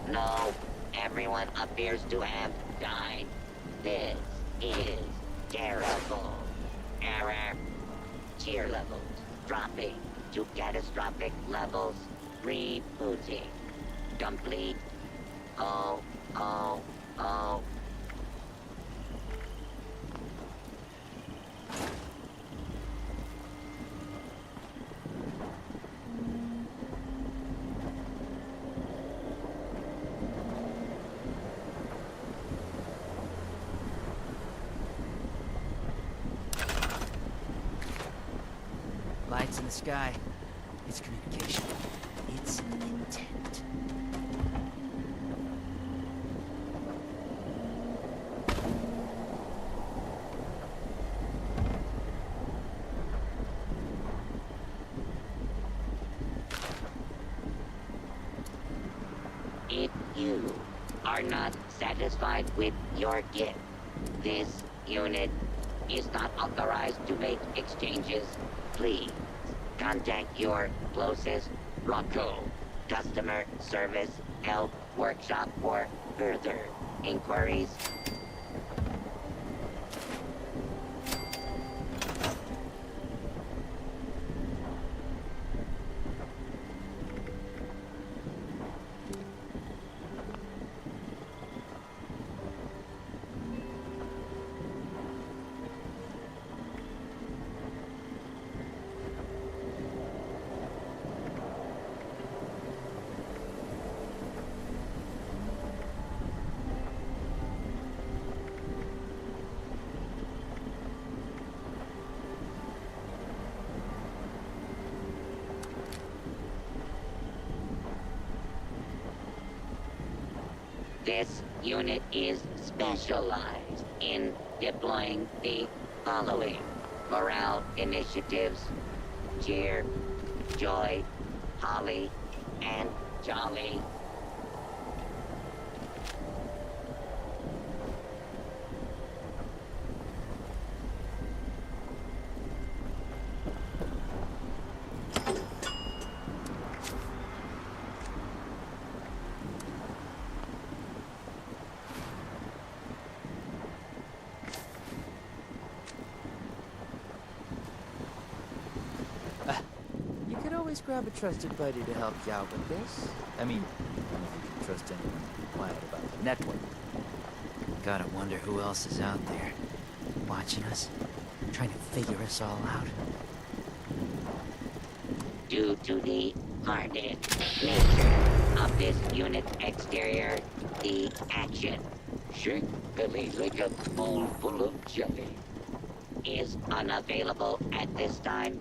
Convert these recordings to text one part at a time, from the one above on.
No, everyone appears to have died. This is terrible. Error. Tier levels dropping to catastrophic levels. Rebooting. Complete. Oh. Lights in the sky. It's communication. It's intent. If you are not satisfied with your gift, this unit is not authorized to make exchanges. Please contact your closest Rocco customer service help workshop for further inquiries. This unit is specialized in deploying the following morale initiatives: cheer, joy, holly, and jolly. Grab a trusted buddy to help you out with this. I mean, if you can trust anyone to be quiet about the network. Gotta wonder who else is out there, watching us, trying to figure us all out. Due to the hardened nature of this unit's exterior, the action, shake belly like a bowl full of jelly, is unavailable at this time.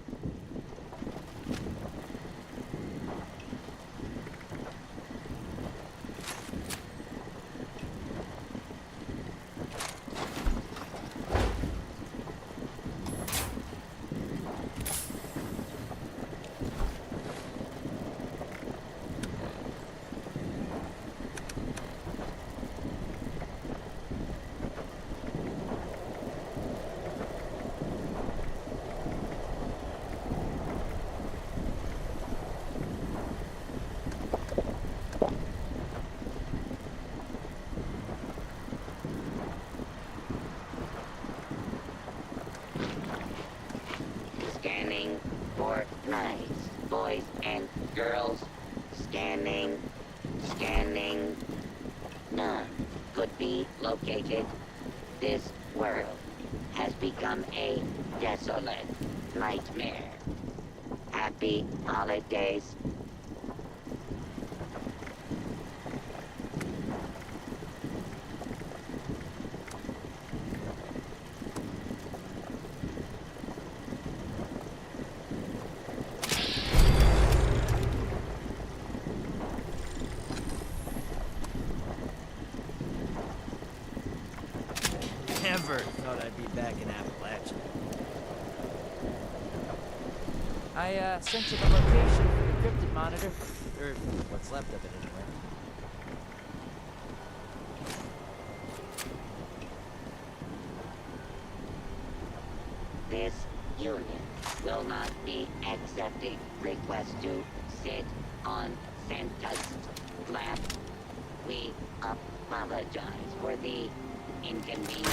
Scanning for nice boys and girls. Scanning. None could be located. This world has become a desolate nightmare. Happy holidays. Never thought I'd be back in Appalachia. I sent you the location for the cryptid monitor. Or what's left of it, anyway. This unit will not be accepting requests to sit on Santa's lap. We apologize for the inconvenience.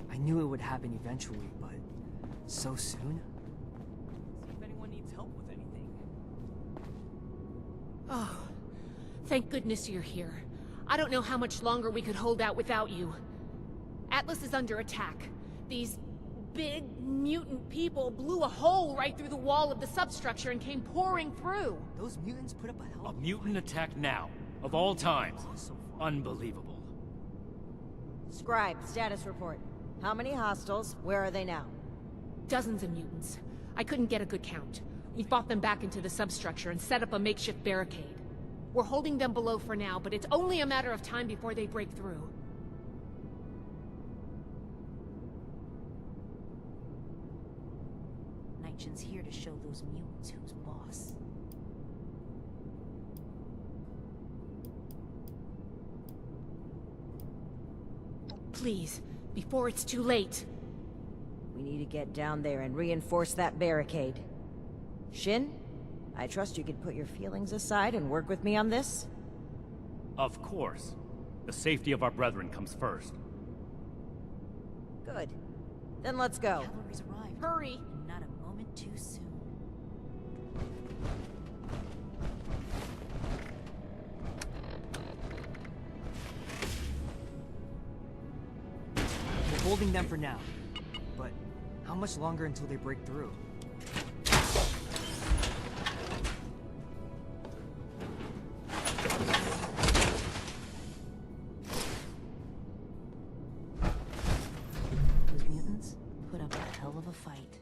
I knew it would happen eventually, but so soon? See if anyone needs help with anything. Oh, thank goodness you're here. I don't know how much longer we could hold out without you. Atlas is under attack. These big mutant people blew a hole right through the wall of the substructure and came pouring through. Those mutants put up a hell of A mutant attack now, of all times. Unbelievable. Scribe, status report. How many hostiles? Where are they now? Dozens of mutants. I couldn't get a good count. We fought them back into the substructure and set up a makeshift barricade. We're holding them below for now, but it's only a matter of time before they break through. Nightshin's here to show those mutants who's boss. Please, before it's too late. We need to get down there and reinforce that barricade. Shin, I trust you could put your feelings aside and work with me on this? Of course. The safety of our brethren comes first. Good. Then let's go. Cavalry's arrived. Hurry! And not a moment too soon. We're holding them for now. But how much longer until they break through? Those mutants put up a hell of a fight.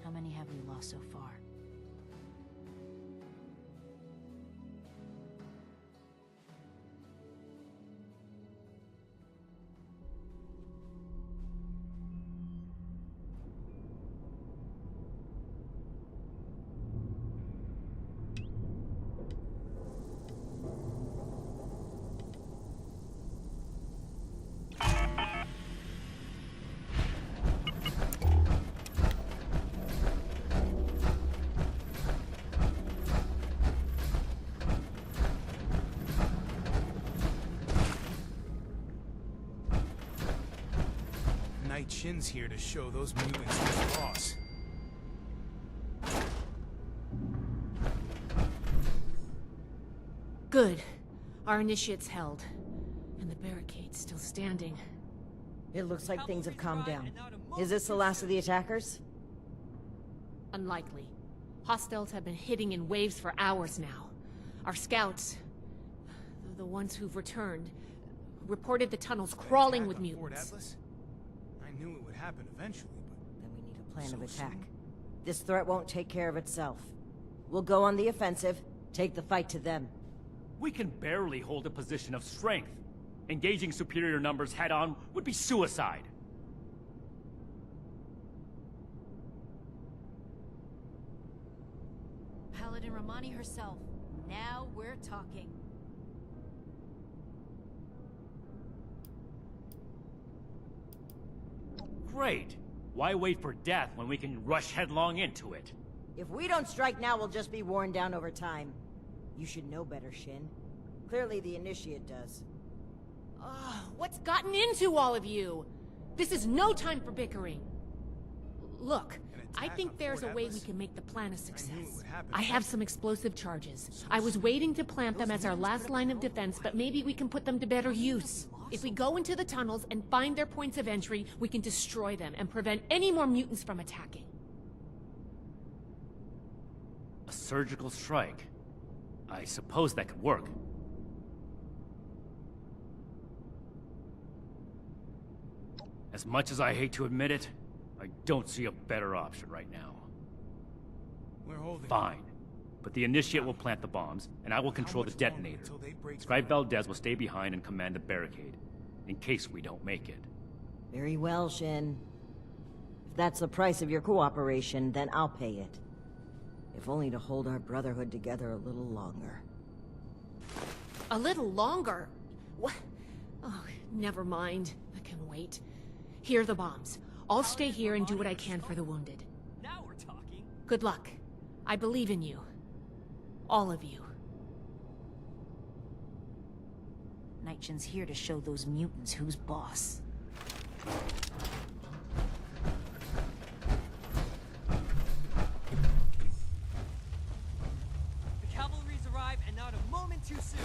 How many have we lost so far? Shin's here to show those mutants who's boss. Good. Our initiate's held. And the barricade's still standing. It looks like things have calmed down. Is this the last of the attackers? Unlikely. Hostiles have been hitting in waves for hours now. Our scouts, the ones who've returned, reported the tunnels crawling with mutants. I knew it would happen eventually, but Then we need a plan of attack. This threat won't take care of itself. We'll go on the offensive, take the fight to them. We can barely hold a position of strength. Engaging superior numbers head-on would be suicide. Paladin Romani herself. Now we're talking. Great. Why wait for death when we can rush headlong into it? If we don't strike now, we'll just be worn down over time. You should know better, Shin. Clearly the Initiate does. What's gotten into all of you? This is no time for bickering. Look, I think there's a way we can make the plan a success. I have some explosive charges. I was waiting to plant them as our last line of defense, but maybe we can put them to better use. If we go into the tunnels and find their points of entry, we can destroy them and prevent any more mutants from attacking. A surgical strike. I suppose that could work. As much as I hate to admit it, I don't see a better option right now. we're holding. Fine. But the Initiate will plant the bombs, and I will control the detonator. Scribe Valdez will stay behind and command the barricade, in case we don't make it. Very well, Shin. If that's the price of your cooperation, then I'll pay it. If only to hold our brotherhood together a little longer. A little longer? What? Oh, never mind. I can wait. Here are the bombs. I'll stay here and do what I can for the wounded. Now we're talking. Good luck. I believe in you. All of you. Nightshin's here to show those mutants who's boss. The cavalry's arrived, and not a moment too soon.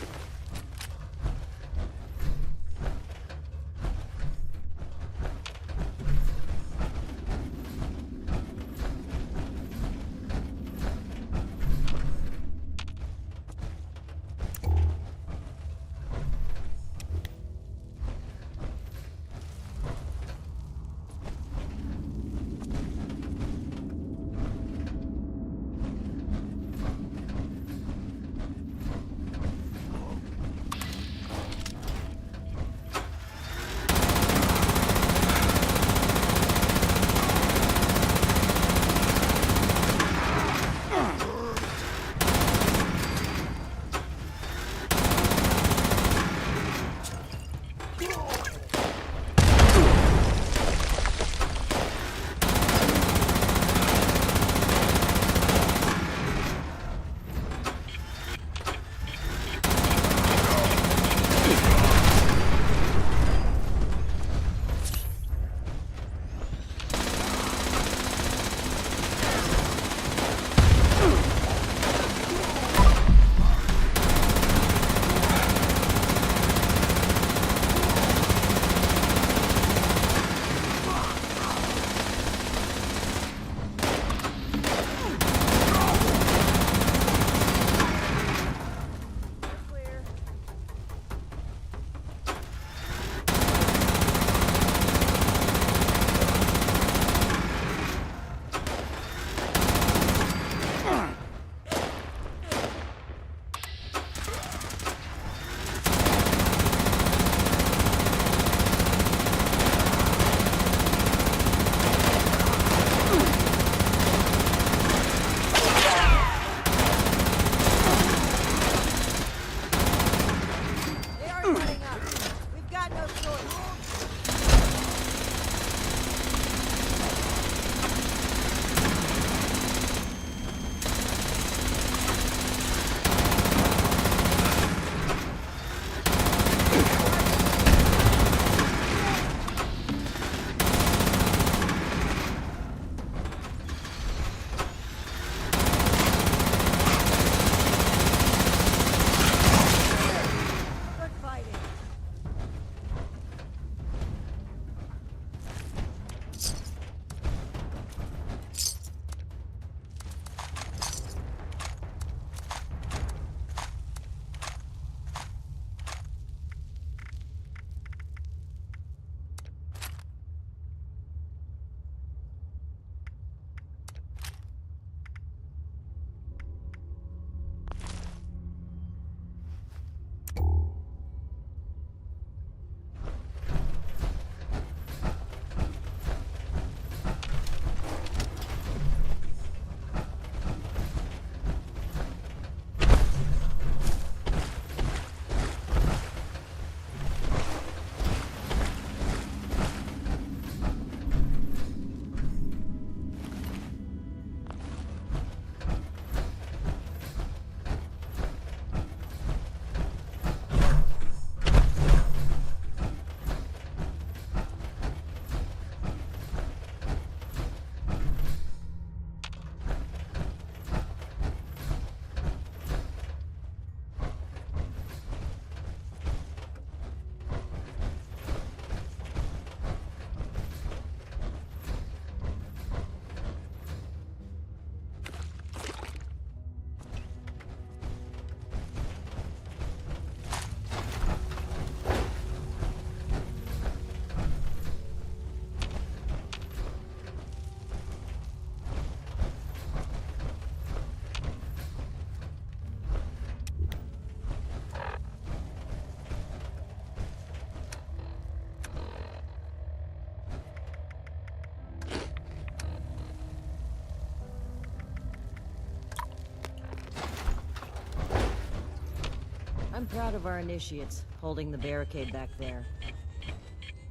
I'm proud of our initiates, holding the barricade back there.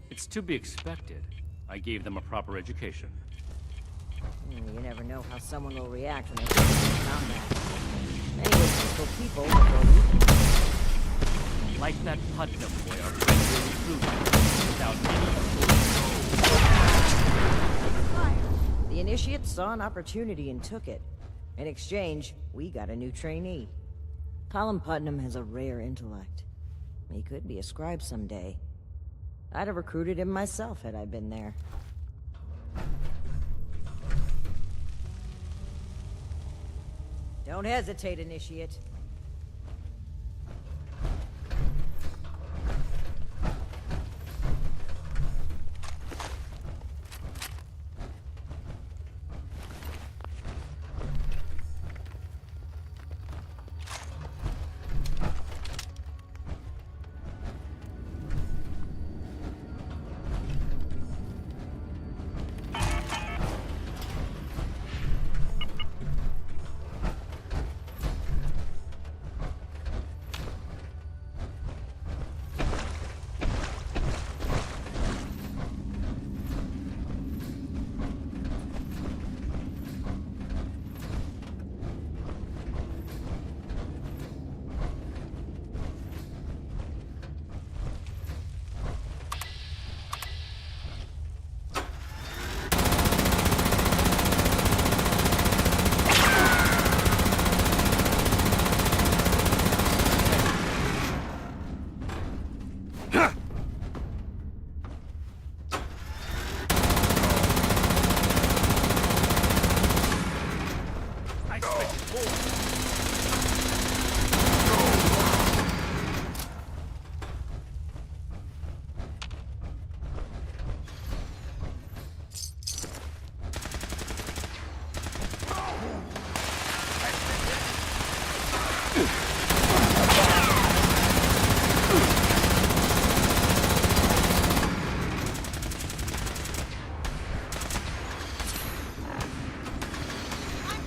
It's to be expected. I gave them a proper education. You never know how someone will react when they face combat. Many were peaceful people before we... Like that Putnam boy, our friend here recruited, without any... The initiates saw an opportunity and took it. In exchange, we got a new trainee. Colin Putnam has a rare intellect. He could be a scribe someday. I'd have recruited him myself had I been there. Don't hesitate, initiate.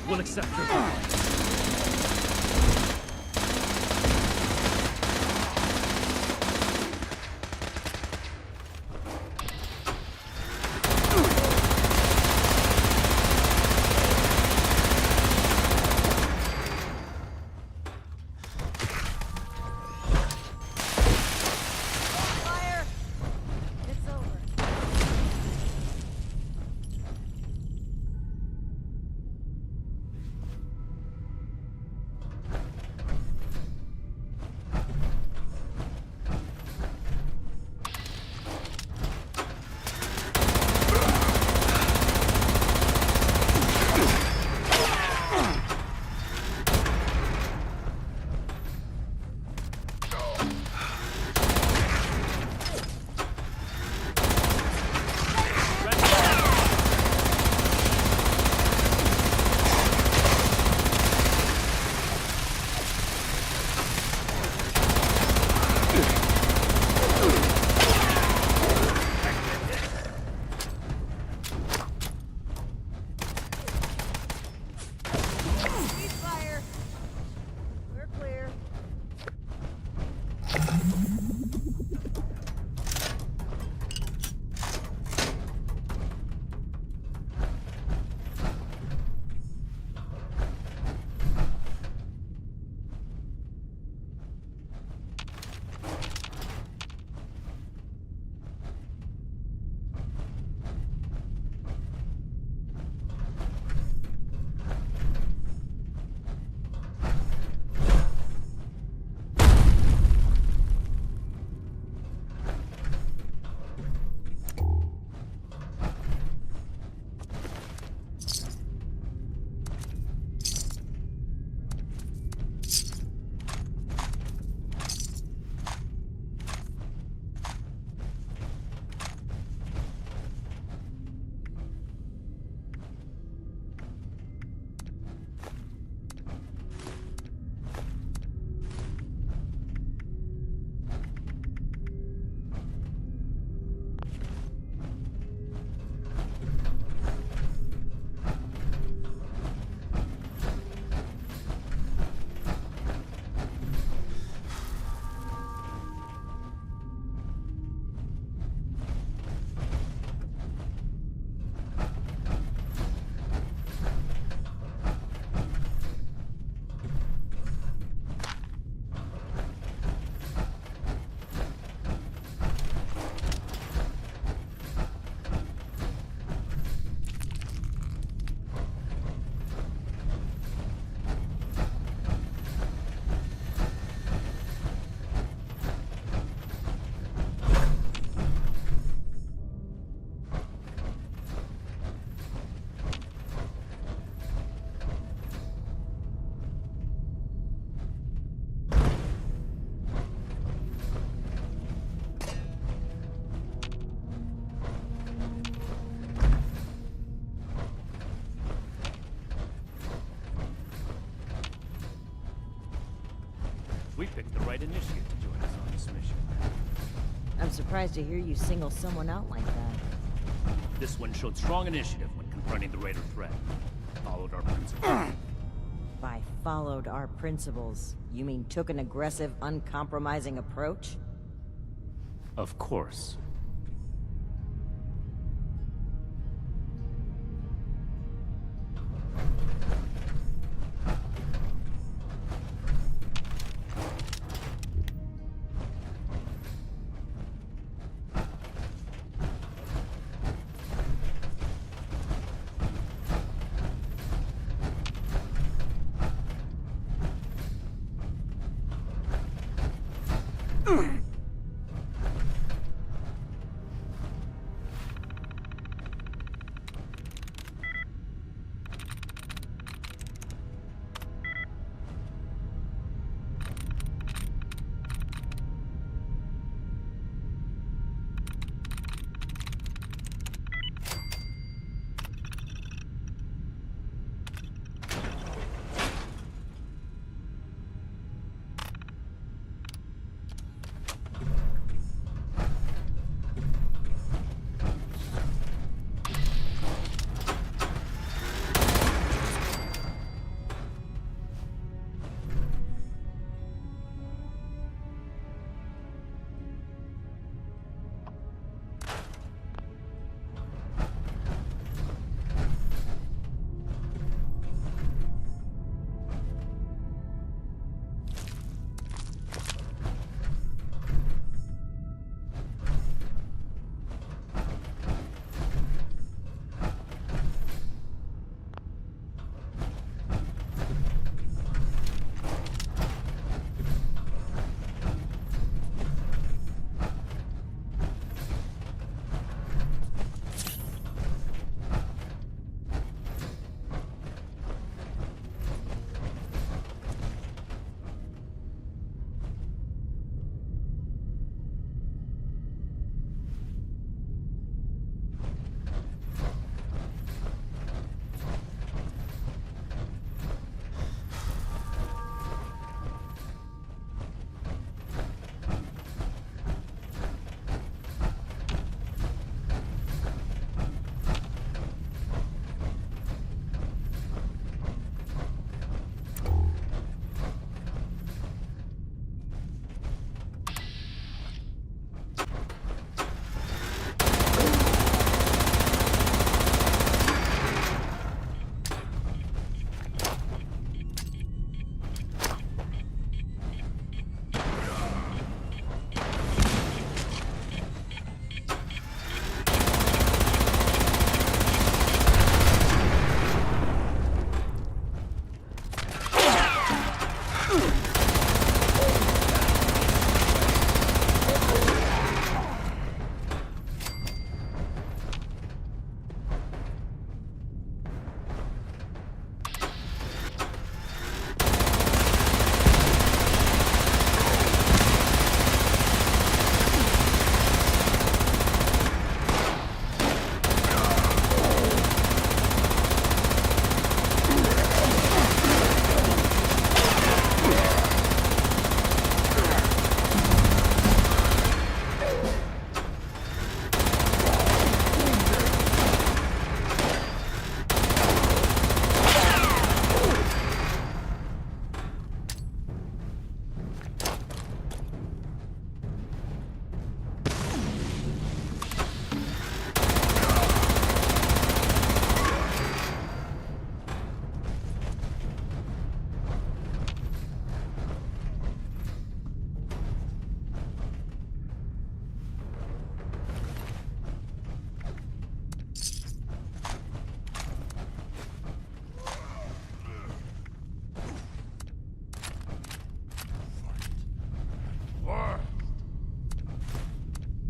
We'll accept your vow. we picked the right initiate to join us on this mission. I'm surprised to hear you single someone out like that. This one showed strong initiative when confronting the Raider threat. Followed our principles. By followed our principles, you mean took an aggressive, uncompromising approach? Of course.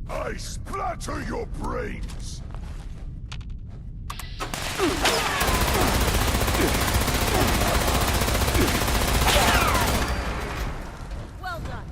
I splatter your brains! Well done.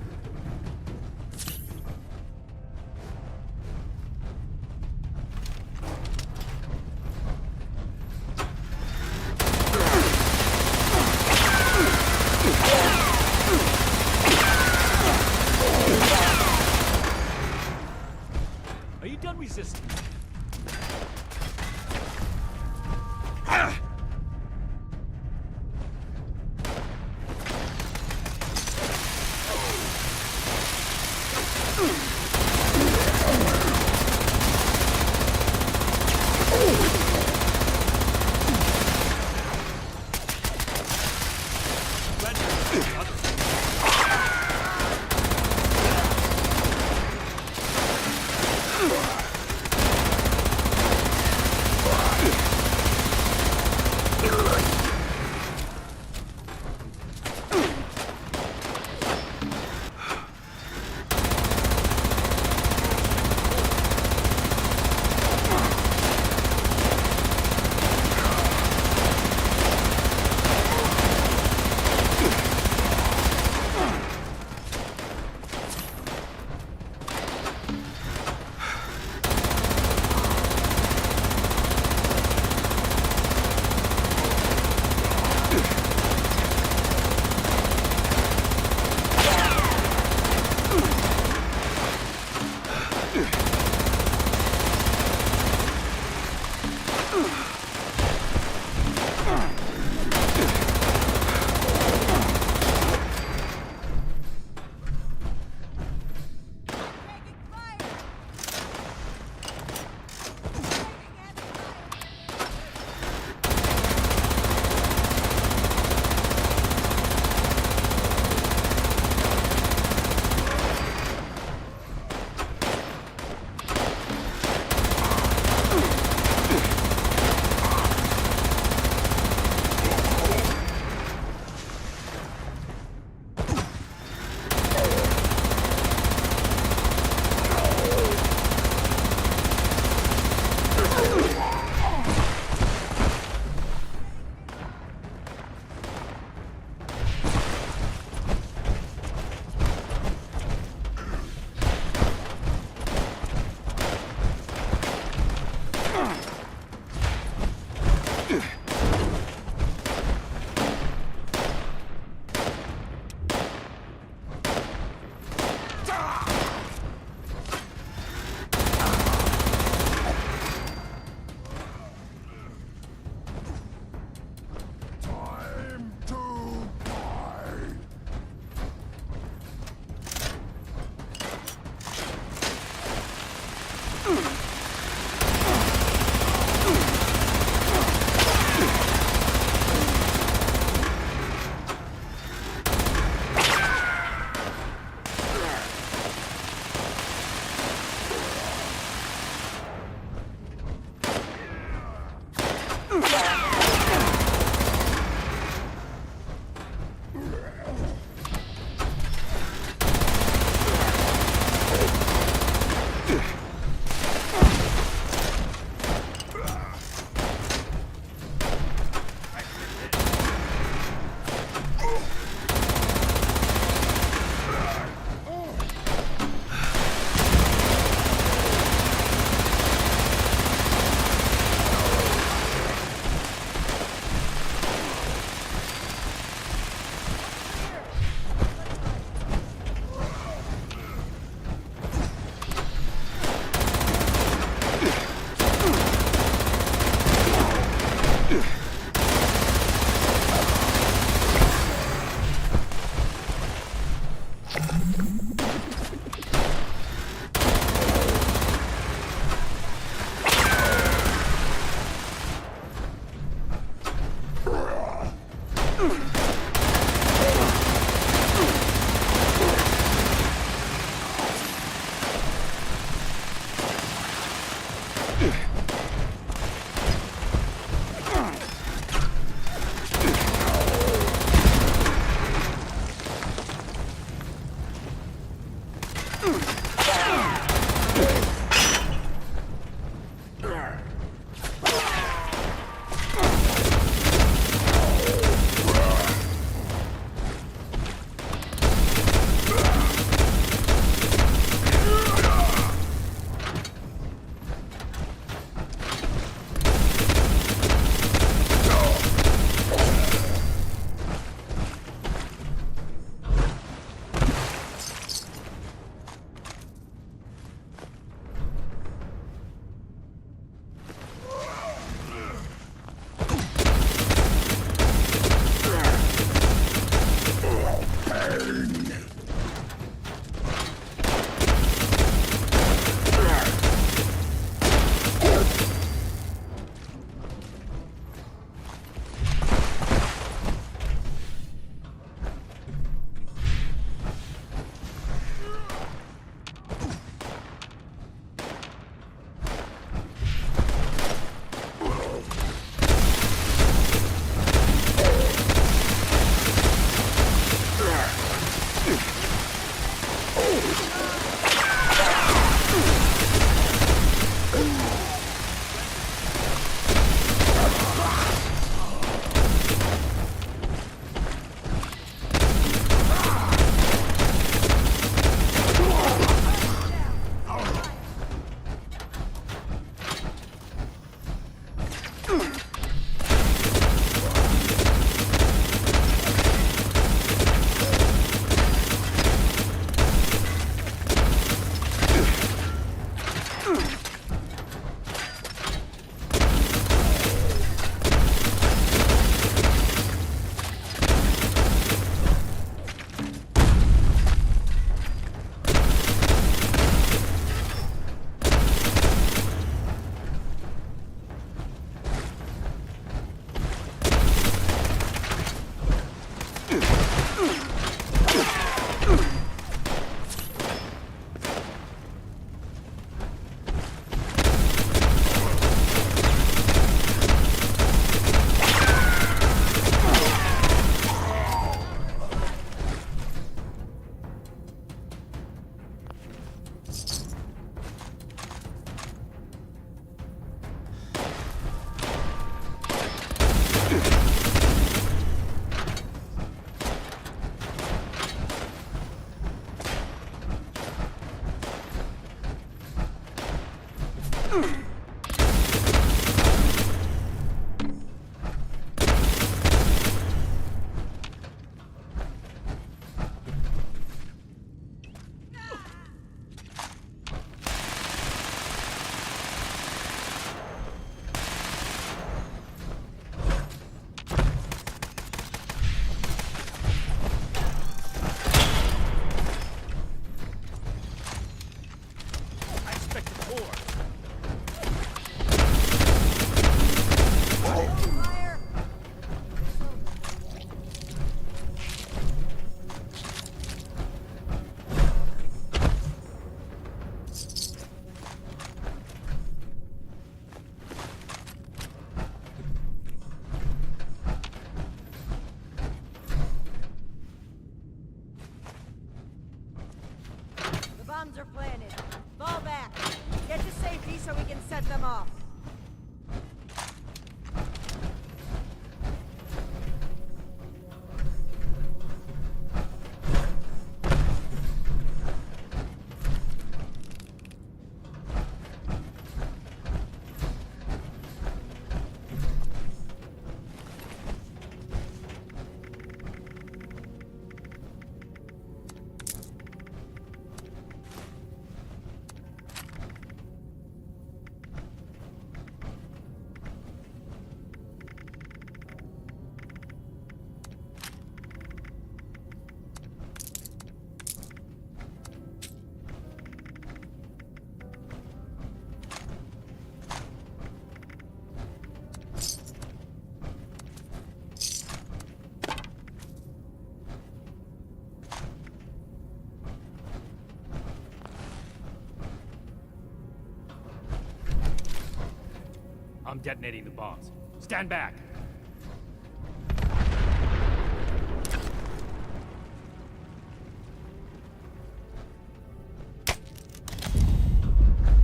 I'm detonating the bombs. Stand back!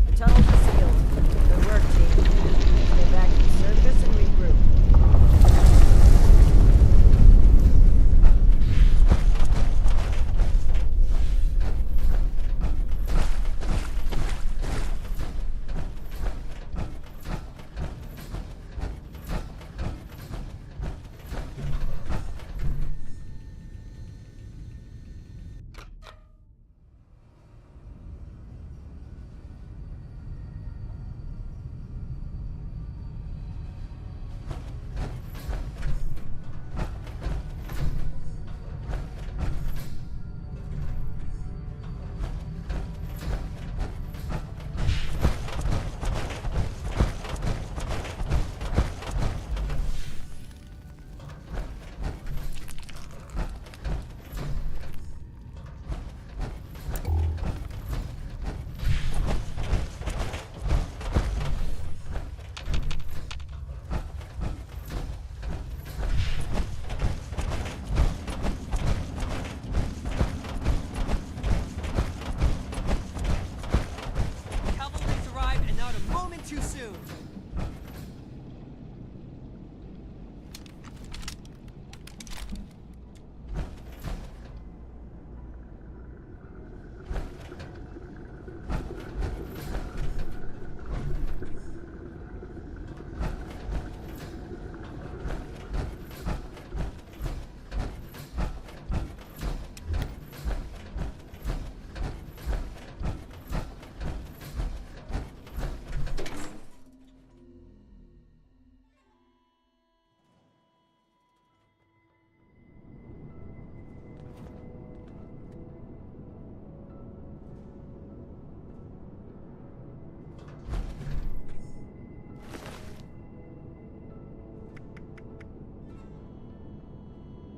The tunnels are sealed. Good work, team. Get back to the circus and regroup.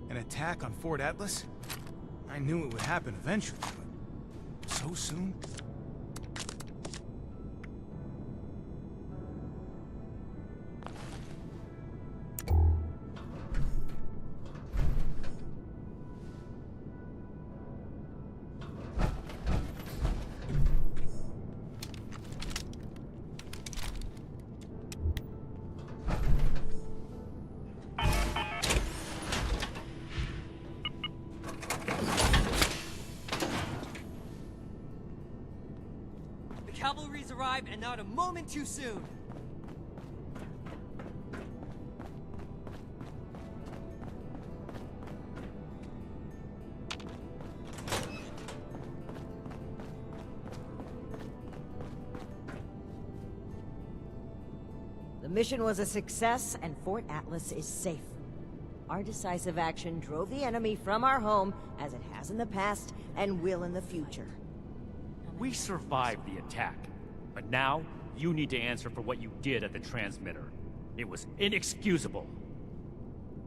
An attack on Fort Atlas? I knew it would happen eventually, but so soon? Cavalry's arrived, and not a moment too soon. The mission was a success, and Fort Atlas is safe. Our decisive action drove the enemy from our home, as it has in the past, and will in the future. We survived the attack, but now you need to answer for what you did at the transmitter. It was inexcusable.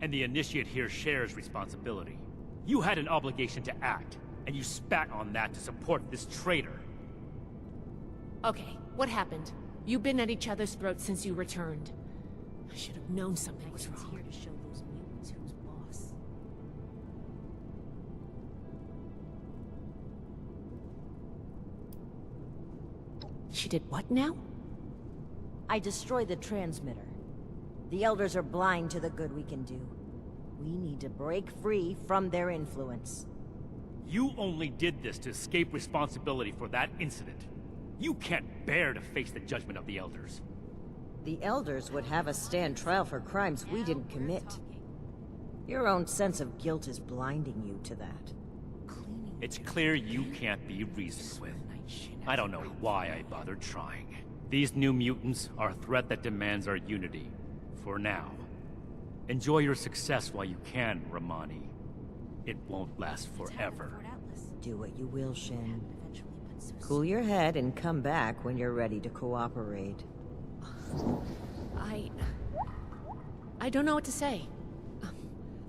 And the Initiate here shares responsibility. You had an obligation to act, and you spat on that to support this traitor. Okay, what happened? You've been at each other's throats since you returned. I should have known something was wrong. Here to show those mutants who's boss. She did what now? I destroyed the transmitter. The Elders are blind to the good we can do. We need to break free from their influence. You only did this to escape responsibility for that incident. You can't bear to face the judgment of the Elders. The Elders would have us stand trial for crimes we didn't commit. Your own sense of guilt is blinding you to that. It's clear you can't be reasoned with. I don't know why I bothered trying. These new mutants are a threat that demands our unity. For now. Enjoy your success while you can, Romani. It won't last forever. Do what you will, Shin. Cool your head and come back when you're ready to cooperate. I don't know what to say.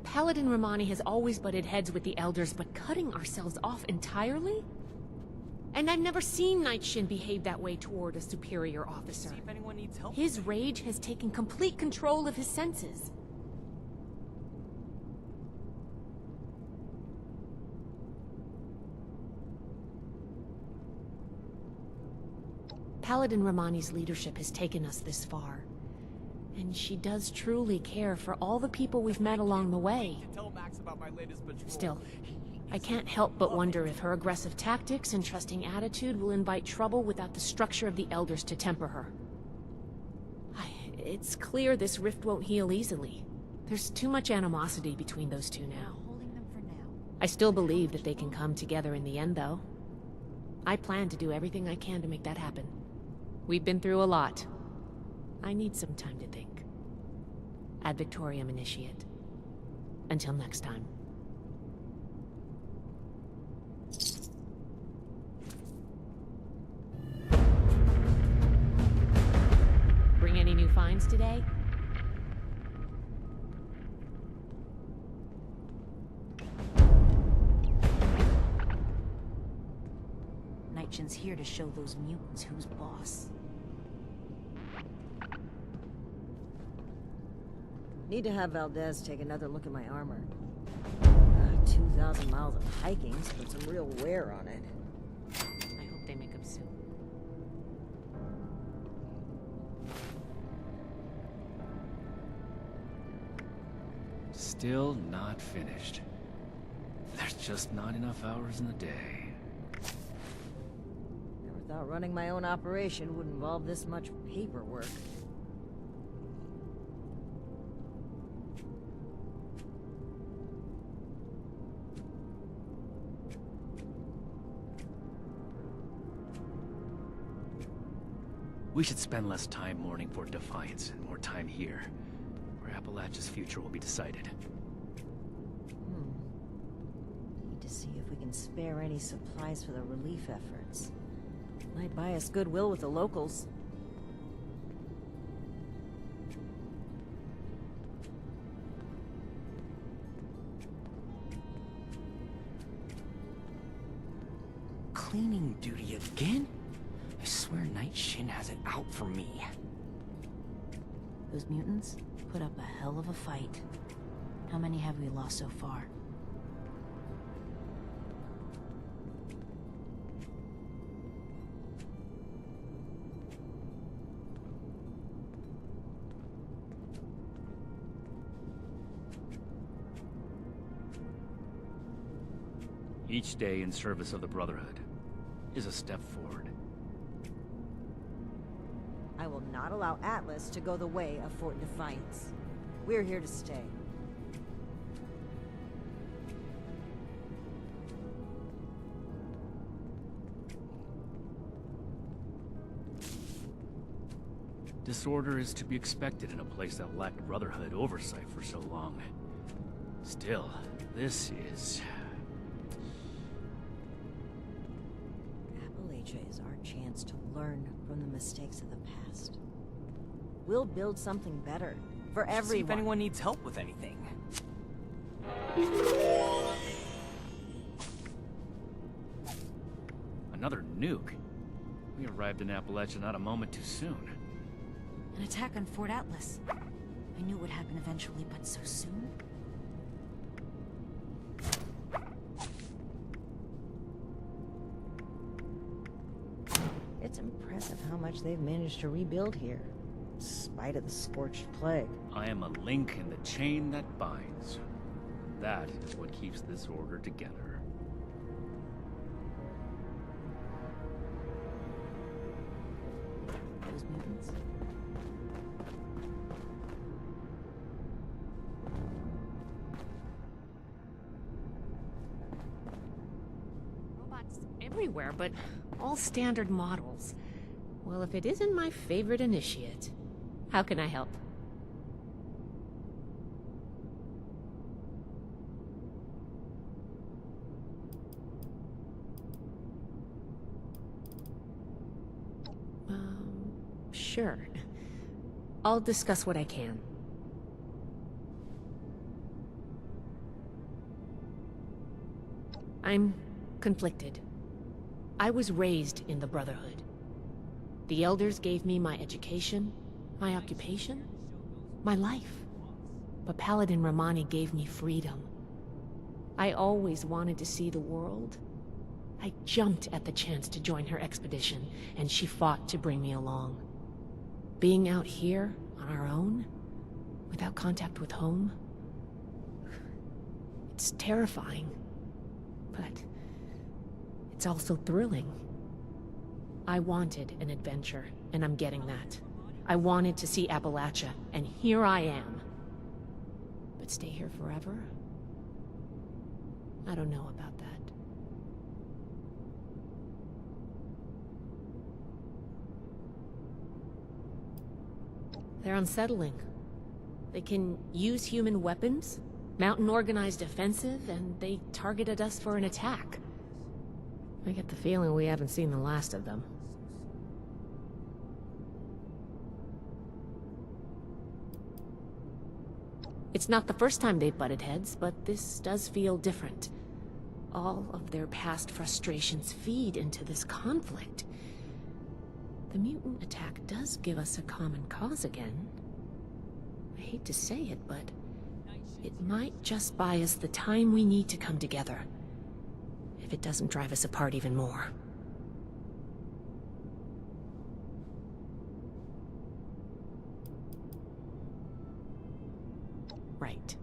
Paladin Romani has always butted heads with the Elders, but cutting ourselves off entirely? And I've never seen Knight Shin behave that way toward a superior officer. See if anyone needs help. His rage has taken complete control of his senses. Paladin Romani's leadership has taken us this far. And she does truly care for all the people we've met along the way. Tell Max about my latest patrol. Still, I can't help but wonder if her aggressive tactics and trusting attitude will invite trouble without the structure of the Elders to temper her. It's clear this rift won't heal easily. There's too much animosity between those two now. Holding them for now. I still believe that they can come together in the end, though. I plan to do everything I can to make that happen. We've been through a lot. I need some time to think. Ad Victoriam, Initiate. Until next time. Bring any new finds today? Knight Shin's here to show those mutants who's boss. Need to have Valdez take another look at my armor. 2,000 miles of hiking's put some real wear on it. I hope they make up soon. Still not finished. There's just not enough hours in the day. Never thought running my own operation would involve this much paperwork. We should spend less time mourning for Defiance and more time here, where Appalachia's future will be decided. Need to see if we can spare any supplies for the relief efforts. Might buy us goodwill with the locals. Cleaning duty again? I swear Knight Shin has it out for me. Those mutants put up a hell of a fight. How many have we lost so far? Each day in service of the Brotherhood is a step forward. I will not allow Atlas to go the way of Fort Defiance. We're here to stay. Disorder is to be expected in a place that lacked Brotherhood oversight for so long. Still, this is... Appalachia is our chance to learn from the mistakes of the past. We'll build something better for See if everyone. anyone needs help with anything. Another nuke? We arrived in Appalachia not a moment too soon. An attack on Fort Atlas. I knew it would happen eventually, but so soon? It's impressive how much they've managed to rebuild here, in spite of the scorched plague. I am a link in the chain that binds. That is what keeps this order together. Those mutants? Robots everywhere, but all standard models. Well, if it isn't my favorite initiate, how can I help? Sure. I'll discuss what I can. I'm conflicted. I was raised in the Brotherhood. The Elders gave me my education, my occupation, my life. But Paladin Romani gave me freedom. I always wanted to see the world. I jumped at the chance to join her expedition, and she fought to bring me along. Being out here, on our own, without contact with home, it's terrifying, but it's also thrilling. I wanted an adventure, and I'm getting that. I wanted to see Appalachia, and here I am. But stay here forever? I don't know about that. They're unsettling. They can use human weapons, mount an organized offensive, and they targeted us for an attack. I get the feeling we haven't seen the last of them. It's not the first time they've butted heads, but this does feel different. All of their past frustrations feed into this conflict. The mutant attack does give us a common cause again. I hate to say it, but it might just buy us the time we need to come together. If it doesn't drive us apart even more. Right.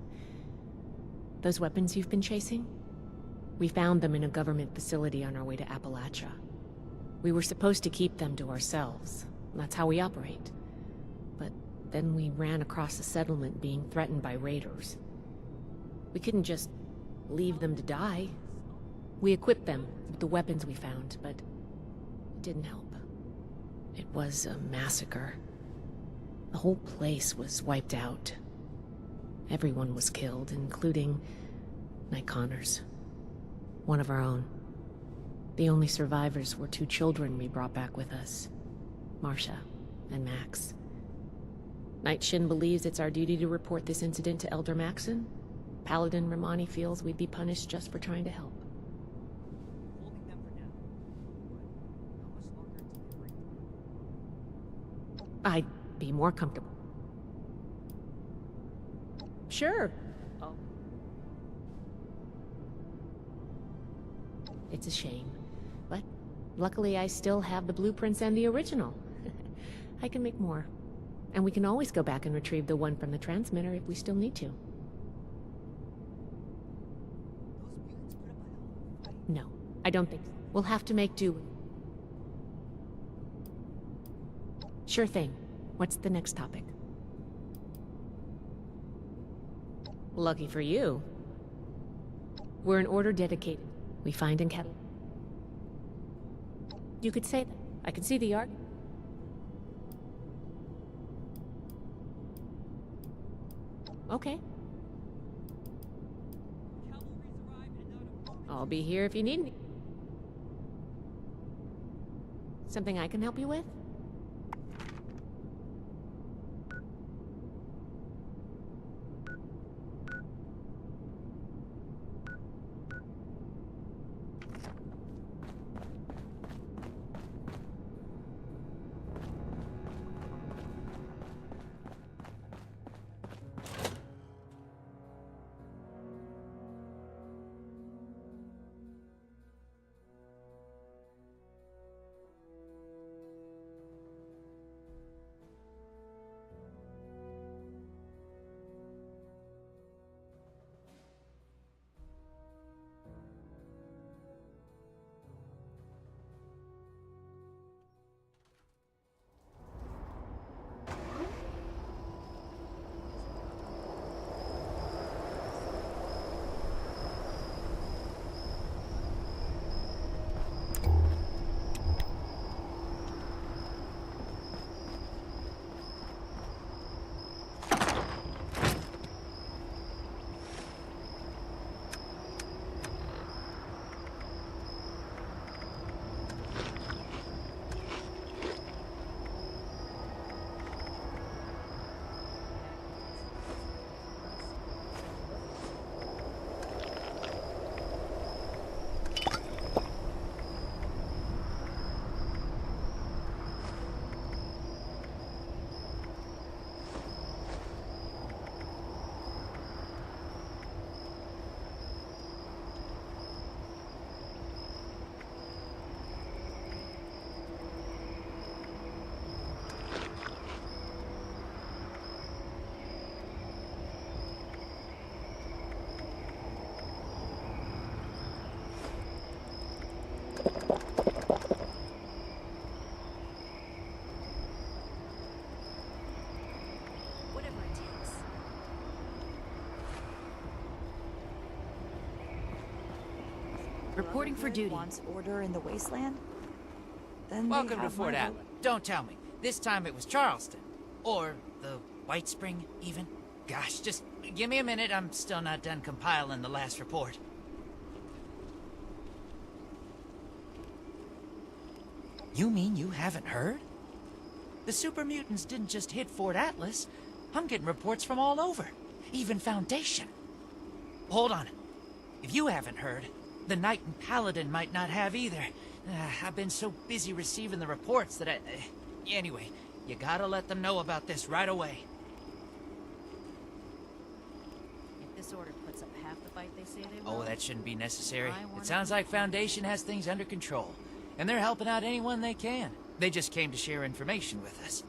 Those weapons you've been chasing? We found them in a government facility on our way to Appalachia. We were supposed to keep them to ourselves. That's how we operate. But then we ran across a settlement being threatened by raiders. We couldn't just leave them to die. We equipped them with the weapons we found, but it didn't help. It was a massacre. The whole place was wiped out. Everyone was killed, including Night Connors. One of our own. The only survivors were two children we brought back with us. Marcia and Max. Night Shin believes it's our duty to report this incident to Elder Maxon. Paladin Romani feels we'd be punished just for trying to help. I'd be more comfortable. Sure. Oh. It's a shame, but luckily I still have the blueprints and the original. I can make more. And we can always go back and retrieve the one from the transmitter if we still need to. No, I don't think so. We'll have to make do. Sure thing. What's the next topic? Lucky for you. We're an order dedicated. We find and cattle. You could say that. I can see the art. Okay. I'll be here if you need me. Something I can help you with? Whatever it takes. Reporting for duty. Wants order in the wasteland? Then they Welcome to have Fort my Atlas. Don't tell me. This time it was Charleston. Or the White Spring, even. Gosh, just give me a minute. I'm still not done compiling the last report. You mean you haven't heard? The super mutants didn't just hit Fort Atlas. I'm getting reports from all over. Even Foundation. Hold on. If you haven't heard, the Knight and Paladin might not have either. I've been so busy receiving the reports that anyway, you gotta let them know about this right away. If this order puts up half the fight they say they will... Oh, that shouldn't be necessary. I wanna It sounds like Foundation has things under control. And they're helping out anyone they can. They just came to share information with us.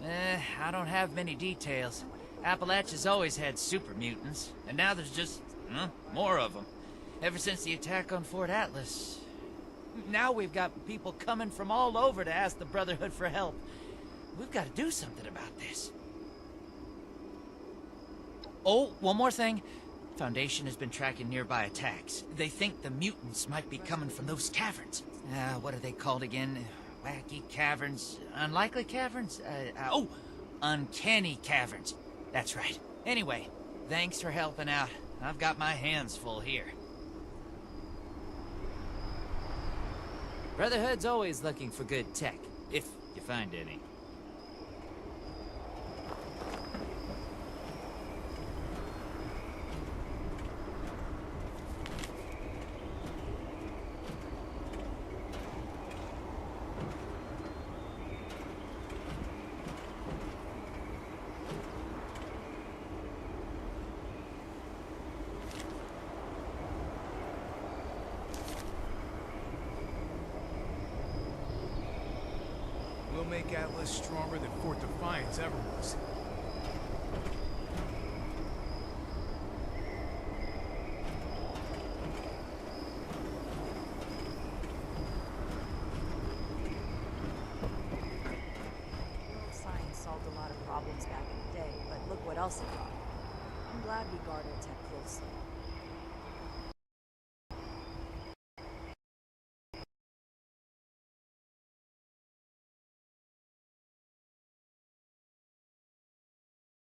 I don't have many details. Appalachia's always had super mutants, and now there's just, more of them. Ever since the attack on Fort Atlas. Now we've got people coming from all over to ask the Brotherhood for help. We've got to do something about this. Oh, one more thing. Foundation has been tracking nearby attacks. They think the mutants might be coming from those caverns. What are they called again? Wacky caverns? Unlikely caverns? Uncanny caverns. That's right. Anyway, thanks for helping out. I've got my hands full here. Brotherhood's always looking for good tech, if you find any. We'll make Atlas stronger than Fort Defiance ever was. Science solved a lot of problems back in the day, but look what else it brought. I'm glad we guard our tech closely.